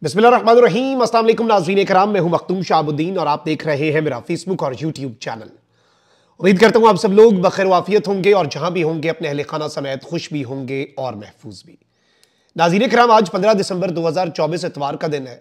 बिस्मिल्लाहिर्रहमानिर्रहीम। अस्सलाम वालेकुम नाज़रीन कराम, मैं हूं मखदूम शाहबुद्दीन और आप देख रहे हैं मेरा फेसबुक और यूट्यूब चैनल। उम्मीद करता हूं आप सब लोग बखैर वाफियत होंगे और जहां भी होंगे अपने अहले खाना समेत खुश भी होंगे और महफूज भी। नाज़रीन कराम, आज 15 दिसंबर 2024 इतवार का दिन है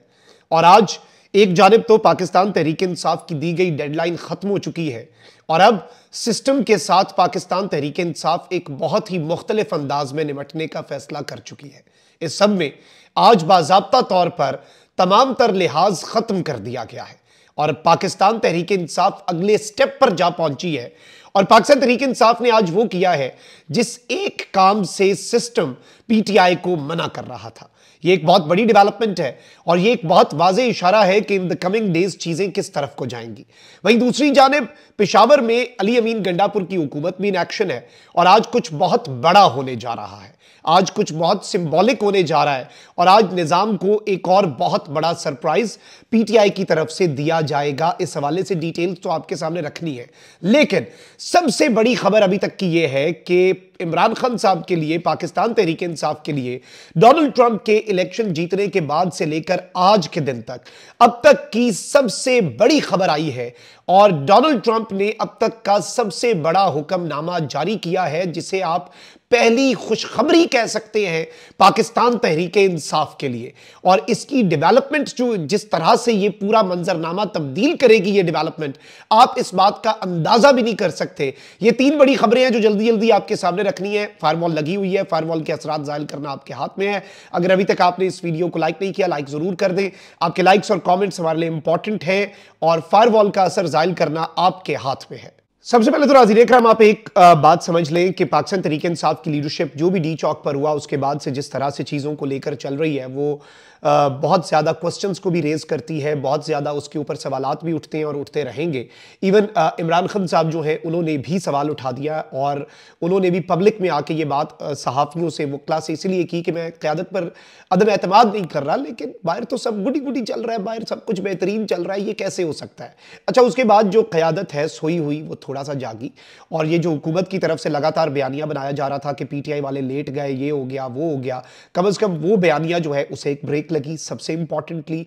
और आज एक जानिब तो पाकिस्तान तहरीक इंसाफ की दी गई डेडलाइन खत्म हो चुकी है और अब सिस्टम के साथ पाकिस्तान तहरीक इंसाफ एक बहुत ही मुख्तलिफ अंदाज में निपटने का फैसला कर चुकी है। इस सब में आज बाज़ाब्ता तौर पर तमाम तर लिहाज खत्म कर दिया गया है और पाकिस्तान तहरीक इंसाफ अगले स्टेप पर जा पहुंची है। और पाकिस्तान तहरीक इंसाफ ने आज वो किया है जिस एक काम से सिस्टम पीटीआई को मना कर रहा था। ये एक बहुत बड़ी डेवलपमेंट है और ये एक बहुत वाज़ेह इशारा है कि इन द कमिंग डेज चीजें किस तरफ को जाएंगी। वहीं दूसरी जानिब पेशावर में अली अमीन गंडापुर की हुकूमत भी इन एक्शन है और आज कुछ बहुत बड़ा होने जा रहा है, आज कुछ बहुत सिंबॉलिक होने जा रहा है और आज निजाम को एक और बहुत बड़ा सरप्राइज पीटीआई की तरफ से दिया जाएगा। इस हवाले से डिटेल्स तो आपके सामने रखनी है, लेकिन सबसे बड़ी खबर अभी तक की यह है कि इमरान खान साहब के लिए, पाकिस्तान तहरीक इंसाफ के लिए डोनाल्ड ट्रंप के इलेक्शन जीतने के बाद से लेकर आज के दिन तक अब तक की सबसे बड़ी खबर आई है और डोनाल्ड ट्रंप ने अब तक का सबसे बड़ा हुक्मनामा जारी किया है, जिसे आप पहली खुशखबरी कह सकते हैं पाकिस्तान तहरीक इंसाफ के लिए। और इसकी डेवलपमेंट जो जिस तरह से ये पूरा मंजरनामा तब्दील करेगी, ये डेवलपमेंट आप इस बात का अंदाजा भी नहीं कर सकते। ये तीन बड़ी खबरें हैं जो जल्दी जल्दी आपके सामने रखनी है। फायरवॉल लगी हुई है, फायरवॉल के असरात जाहिर करना आपके हाथ में है। अगर अभी तक आपने इस वीडियो को लाइक नहीं किया, लाइक जरूर कर दें। आपके लाइक्स और कॉमेंट्स हमारे लिए इंपॉर्टेंट है और फायरवॉल का असर जाहिर करना आपके हाथ में है। सबसे पहले तो नाज़रीन इकराम, आप एक बात समझ लें कि पाकिस्तान तहरीक इंसाफ की लीडरशिप जो भी डी चौक पर हुआ उसके बाद से जिस तरह से चीज़ों को लेकर चल रही है वो बहुत ज़्यादा क्वेश्चंस को भी रेज करती है, बहुत ज़्यादा उसके ऊपर सवालात भी उठते हैं और उठते रहेंगे। इवन इमरान खान साहब जो हैं उन्होंने भी सवाल उठा दिया और उन्होंने भी पब्लिक में आके ये बात सहाफ़ियों से वक्ला से इसलिए की कि मैं क़यादत पर अदम एतमाद नहीं कर रहा, लेकिन बाहर तो सब गुडी गुडी चल रहा है, बाहर सब कुछ बेहतरीन चल रहा है, ये कैसे हो सकता है। अच्छा, उसके बाद जो क़यादत है सोई हुई वो थोड़ा सा जागी और ये जो हुकूमत की तरफ से लगातार बयानिया बनाया जा रहा था कि पीटीआई वाले लेट गए, ये हो गया वो हो गया, कम से कम वो बयानिया जो है उसे एक ब्रेक लगी। सबसे इंपॉर्टेंटली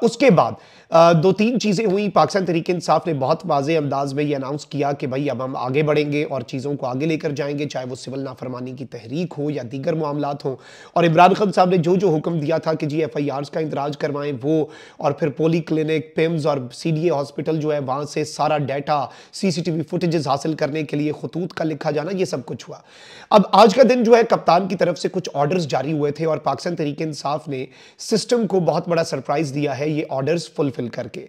उसके बाद दो तीन चीजें हुई। पाकिस्तान तहरीक इंसाफ ने बहुत वाज़ेह अंदाज में ये अनाउंस किया कि भाई अब हम आगे बढ़ेंगे और चीज़ों को आगे लेकर जाएंगे, चाहे वो सिविल नाफरमानी की तहरीक हो या दीगर मामलात हो। और इमरान खान साहब ने जो जो हुक्म दिया था कि जी FIRs का इंदराज करवाएं वो, और फिर पोली क्लिनिक, पिम्स और CDA हॉस्पिटल जो है वहाँ से सारा डाटा, CCTV फुटेजेस हासिल करने के लिए खतूत का लिखा जाना, ये सब कुछ हुआ। अब आज का दिन जो है कप्तान की तरफ से कुछ ऑर्डर्स जारी हुए थे और पाकिस्तान तहरीक इंसाफ ने सिस्टम को बहुत बड़ा सरप्राइज दिया है ये ऑर्डर्स फुलफिल करके।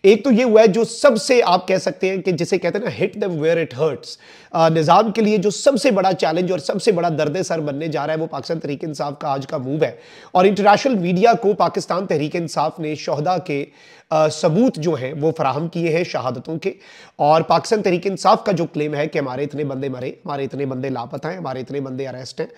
एक तो ये हुआ है जो सबसे आप कह सकते हैं कि जिसे कहते हैं ना, hit them where it hurts. Nizam के लिए जो सबसे बड़ा चैलेंज और सबसे बड़ा दर्द सर बनने जा रहा है वो पाकिस्तान तहरीक इंसाफ का आज का मूव है। और इंटरनेशनल मीडिया को पाकिस्तान तहरीक इंसाफ ने शोहदा के सबूत जो हैं वो फराहम किए हैं शहादतों के। और पाकिस्तान तहरीक इंसाफ का जो क्लेम है कि हमारे इतने बंदे मरे, हमारे इतने बंदे लापता हैं, हमारे इतने बंदे अरेस्ट हैं,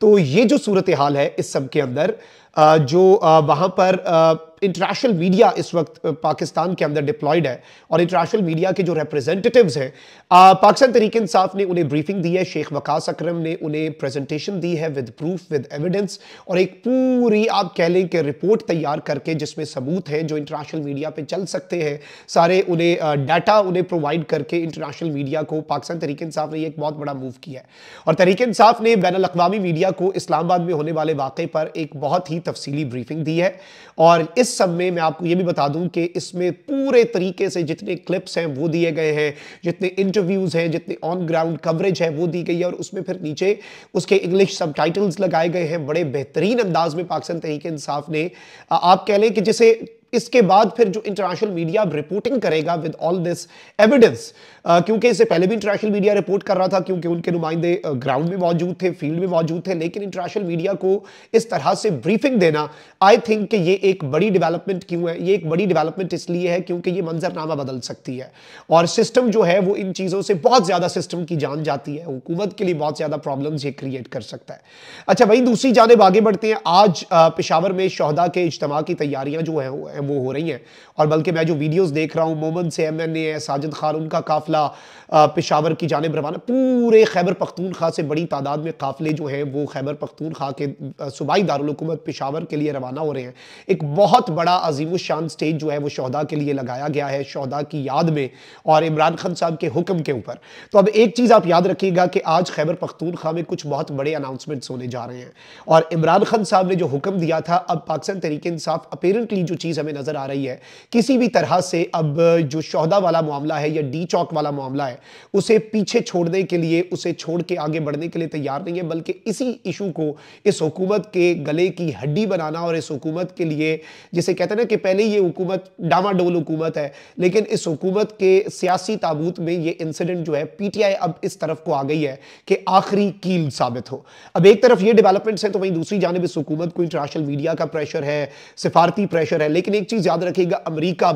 तो ये जो सूरत हाल है इस सब के अंदर जो वहाँ पर इंटरनेशनल मीडिया इस वक्त पाकिस्तान के अंदर डिप्लॉयड है और इंटरनेशनल मीडिया के जो रिप्रेजेंटेटिव्स हैं, पाकिस्तान तहरीक इंसाफ ने उन्हें ब्रीफिंग दी है। शेख वकास अकरम ने उन्हें प्रेजेंटेशन दी है विद प्रूफ, विद एविडेंस, और एक पूरी आप कह लें कि रिपोर्ट तैयार करके जिसमें सबूत हैं जो इंटरनेशनल मीडिया पे चल सकते हैं सारे, उन्हें डाटा उन्हें प्रोवाइड करके इंटरनेशनल मीडिया को पाकिस्तान तहरीक इंसाफ ने एक बहुत बड़ा मूव किया है। और तहरीक इंसाफ ने बैनुल अक़वामी मीडिया को इस्लामाबाद में होने वाले वाक़े पर एक बहुत ही तफसीली ब्रीफिंग दी है। और इस सब में मैं आपको ये भी बता दूं कि इसमें पूरे तरीके से जितने क्लिप्स हैं वो दिए गए हैं, जितने इंटरव्यूज हैं, जितने ऑन ग्राउंड कवरेज है वो दी गई है और उसमें फिर नीचे उसके इंग्लिश सबटाइटल्स लगाए गए हैं बड़े बेहतरीन अंदाज में। पाकिस्तान तहरीक इंसाफ ने आप कह लें कि जिसे इसके बाद फिर जो इंटरनेशनल मीडिया रिपोर्टिंग करेगा विद ऑल दिस एविडेंस, क्योंकि इससे पहले भी इंटरनेशनल मीडिया रिपोर्ट कर रहा था क्योंकि उनके नुमाइंदे ग्राउंड में मौजूद थे, फील्ड में मौजूद थे, लेकिन इंटरनेशनल मीडिया को इस तरह से ब्रीफिंग देना, आई थिंक कि ये एक बड़ी डेवलपमेंट क्यों है। ये एक बड़ी डेवलपमेंट इसलिए है क्योंकि ये मंजरनामा बदल सकती है और सिस्टम जो है वो इन चीज़ों से बहुत ज़्यादा सिस्टम की जान जाती है, हुकूमत के लिए बहुत ज़्यादा प्रॉब्लम्स ये क्रिएट कर सकता है। अच्छा, वहीं दूसरी जानिब आगे बढ़ते हैं। आज पेशावर में शोहदा के इज्तिमा की तैयारियां जो है हैं वो हो रही हैं। और बल्कि मैं जो वीडियोस देख रहा हूं, मोमन से MNA है, साजिद खान उनका काफिला पेशावर की जानिब रवाना, पूरे खैबर पख्तूनख्वा से बड़ी तादाद में काफिले जो हैं वो खैबर पख्तूनख्वा के सूबाई दारुल हुकूमत पेशावर के लिए रवाना हो रहे हैं। एक बहुत बड़ा अजीमुशान स्टेज जो है वो शोहदा के लिए लगाया गया है, शोहदा की याद में और इमरान खान साहब के हुक्म के ऊपर। तो अब एक चीज़ आप याद रखिएगा कि आज खैबर पख्तूनख्वा में कुछ बहुत बड़े अनाउंसमेंट्स होने जा रहे हैं और इमरान खान साहब ने जो हुक्म दिया था, अब पाकिस्तान तहरीक इंसाफ अपेरेंटली जो चीज़ हमें नज़र आ रही है, किसी भी तरह से अब जो शोहदा वाला मामला है या डी चौक वाला मामला है उसे पीछे छोड़ने के लिए, उसे छोड़ के आगे बढ़ने के लिए तैयार नहीं है, बल्कि इसी इशू को इस हुकूमत के गले की हड्डी बनाना और इस हुकूमत के लिए, जिसे कहते हैं ना कि पहले ये हुकूमत डामाडोल हुकूमत है, लेकिन इस हुकूमत के सियासी ताबूत में ये इंसिडेंट जो है PTI अब इस तरफ को आ गई है कि आखिरी कील साबित हो। अब एक तरफ ये डेवलपमेंट्स हैं तो वहीं दूसरी जानिब इस हुकूमत को इंटरनेशनल मीडिया का प्रेशर है, सिफारती प्रेशर है। लेकिन एक चीज़ याद रखिएगा, अमेरिका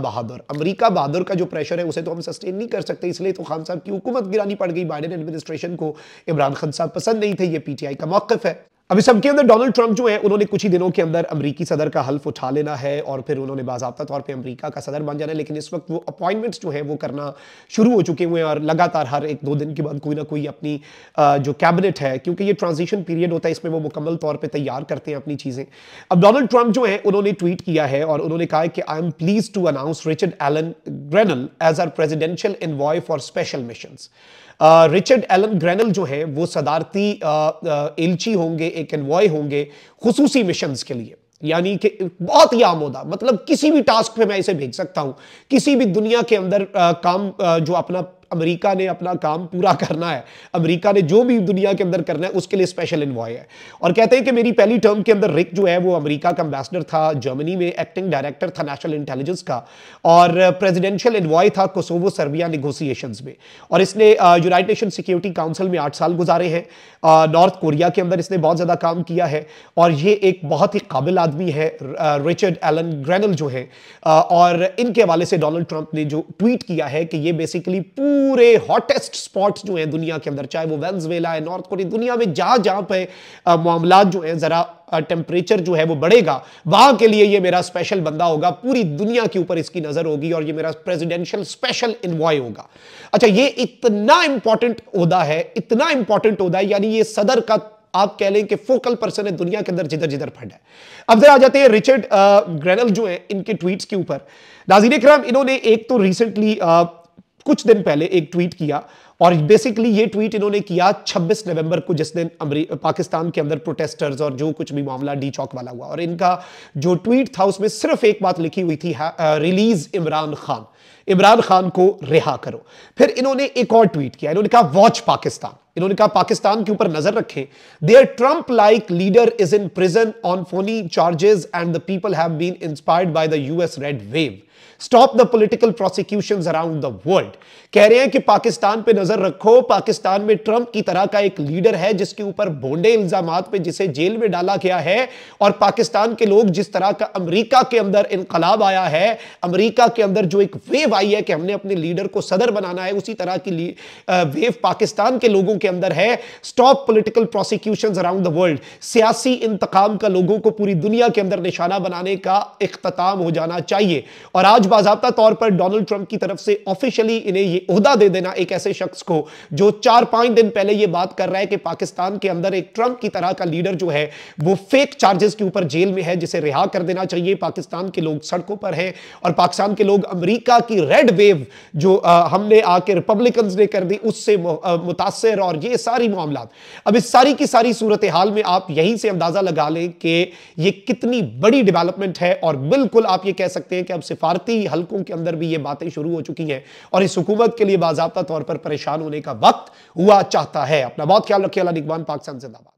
बहादुर का जो प्रेशर है उसे तो हम सस्टेन नहीं कर सकते, इसलिए तो खान साहब की हुकूमत गिरानी पड़ गई। बाइडेन एडमिनिस्ट्रेशन को इमरान खान साहब पसंद नहीं थे, ये PTI का मौक़िफ़ है। अब इस सबके अंदर डोनाल्ड ट्रंप जो है उन्होंने कुछ ही दिनों के अंदर अमेरिकी सदर का हल्फ उठा लेना है और फिर उन्होंने बाज़ाब्ता तौर पे अमेरिका का सदर बन जाना है। लेकिन इस वक्त वो अपॉइंटमेंट्स जो है वो करना शुरू हो चुके हुए हैं और लगातार हर 1-2 दिन के बाद कोई ना कोई अपनी जो कैबिनेट है, क्योंकि ये ट्रांजिशन पीरियड होता है, इसमें वो मुकम्मल तौर पर तैयार करते हैं अपनी चीज़ें। अब डोनाल्ड ट्रंप जो है उन्होंने ट्वीट किया है और उन्होंने कहा है कि I am please to announce Richard Allen Grenell as our presidential envoy for special missions. Richard Allen Grenell जो है वो सदारती एलची होंगे, एक एनवॉय होंगे खुसूसी मिशंस के लिए, यानी कि बहुत ही आम होदा, मतलब किसी भी टास्क पे मैं इसे भेज सकता हूं, किसी भी दुनिया के अंदर काम जो अपना अमेरिका ने अपना काम पूरा करना है, अमेरिका ने जो भी दुनिया के अंदर करना है उसके लिए स्पेशल एनवॉय है। और कहते हैं कि मेरी पहली टर्म के अंदर रिक जो है वो अमेरिका का एम्बेसडर था, जर्मनी में एक्टिंग डायरेक्टर था नेशनल इंटेलिजेंस का, और प्रेसिडेंशियल एनवॉय था कोसोवो सर्बिया नेगोशिएशंस में। और इसने यूनाइटेड नेशन सिक्योरिटी काउंसिल में 8 साल गुजारे हैं। नॉर्थ कोरिया के अंदर इसने बहुत ज़्यादा काम किया है और ये एक बहुत ही काबिल आदमी है रिचर्ड एलन ग्रेनल जो है। और इनके हवाले से डोनाल्ड ट्रंप ने जो ट्वीट किया है कि ये बेसिकली पूरे हॉटेस्ट स्पॉट्स जो हैं दुनिया के अंदर, चाहे वो वेनेजुएला है, नॉर्थ कोरिया, दुनिया में जहां जहां पे मामलात जो हैं जरा टेम्परेचर जो है वो बढ़ेगा, वहां के लिए ये मेरा स्पेशल बंदा होगा, पूरी दुनिया के ऊपर इसकी नजर होगी और ये मेरा प्रेसिडेंशियल स्पेशल एनवॉय होगा। अच्छा, ये इतना इंपॉर्टेंट ओहदा है, इतना इंपॉर्टेंट ओहदा है, यानी ये सदर का आप कह लें कि फोकल पर्सन है दुनिया के अंदर जिधर जिधर फंड है। अब जरा आ जाते हैं रिचर्ड ग्रेनल जो है इनके ट्वीट्स के ऊपर। नाज़रीन इकराम, इन्होंने एक तो रिसेंटली कुछ दिन पहले एक ट्वीट किया और बेसिकली ये ट्वीट इन्होंने किया 26 नवंबर को, जिस दिन पाकिस्तान के अंदर प्रोटेस्टर्स और जो कुछ भी मामला डी चौक वाला हुआ, और इनका जो ट्वीट था उसमें सिर्फ एक बात लिखी हुई थी, रिलीज इमरान खान, इमरान खान को रिहा करो। फिर इन्होंने एक और ट्वीट किया, इन्होंने कहा वॉच पाकिस्तान, इन्होंने कहा पाकिस्तान के ऊपर नजर रखें, there Trump like leader is in prison on phony charges and the people have been inspired by the US red wave, stop the political prosecutions around the world. कह रहे हैं कि पाकिस्तान पे नजर रखो, पाकिस्तान में ट्रंप की तरह का एक लीडर है जिसके ऊपर भोंडे इल्जामात पे जिसे जेल में डाला गया है, और पाकिस्तान के लोग जिस तरह का अमेरिका के अंदर इनकलाब आया है, अमेरिका के अंदर जो एक वेव आई है कि हमने अपने लीडर को सदर बनाना है, उसी तरह की वेव पाकिस्तान के लोगों के अंदर है। Stop political prosecutions around the world, सियासी इंतकाम का लोगों को पूरी दुनिया के अंदर निशाना बनाने का इख्तिताम हो जाना चाहिए। और आज बाज़ाब्ता तौर पर डोनाल्ड ट्रंप की तरफ से ऑफिशियली इन्हें ये ओहदा दे देना एक ऐसे शख्स को जो 4-5 दिन पहले ये बात कर रहा है कि पाकिस्तान के अंदर एक ट्रंप की तरह का लीडर जो है वो फेक चार्जेस के ऊपर जेल में है, जिसे रिहा कर देना चाहिए। पाकिस्तान के लोग सड़कों पर हैं और पाकिस्तान के लोग अमेरिका की रेड वेव जो हमने आके रिपब्लिकन्स ने कर दी उससे मुतासर, और ये सारी मामला। अब इस सारी की सारी सूरत हाल में आप यहीं से अंदाजा लगा लें कि ये कितनी बड़ी डेवलपमेंट है, और बिल्कुल आप ये कह सकते हैं कि अब सिफारती हलकों के अंदर भी ये बातें शुरू हो चुकी हैं और इस हुकूमत के लिए बाज़ाब्ता तौर पर परेशान होने का वक्त हुआ चाहता है। अपना बहुत ख्याल रखिए। अल्लाह निगहबान, पाकिस्तान जिंदाबाद।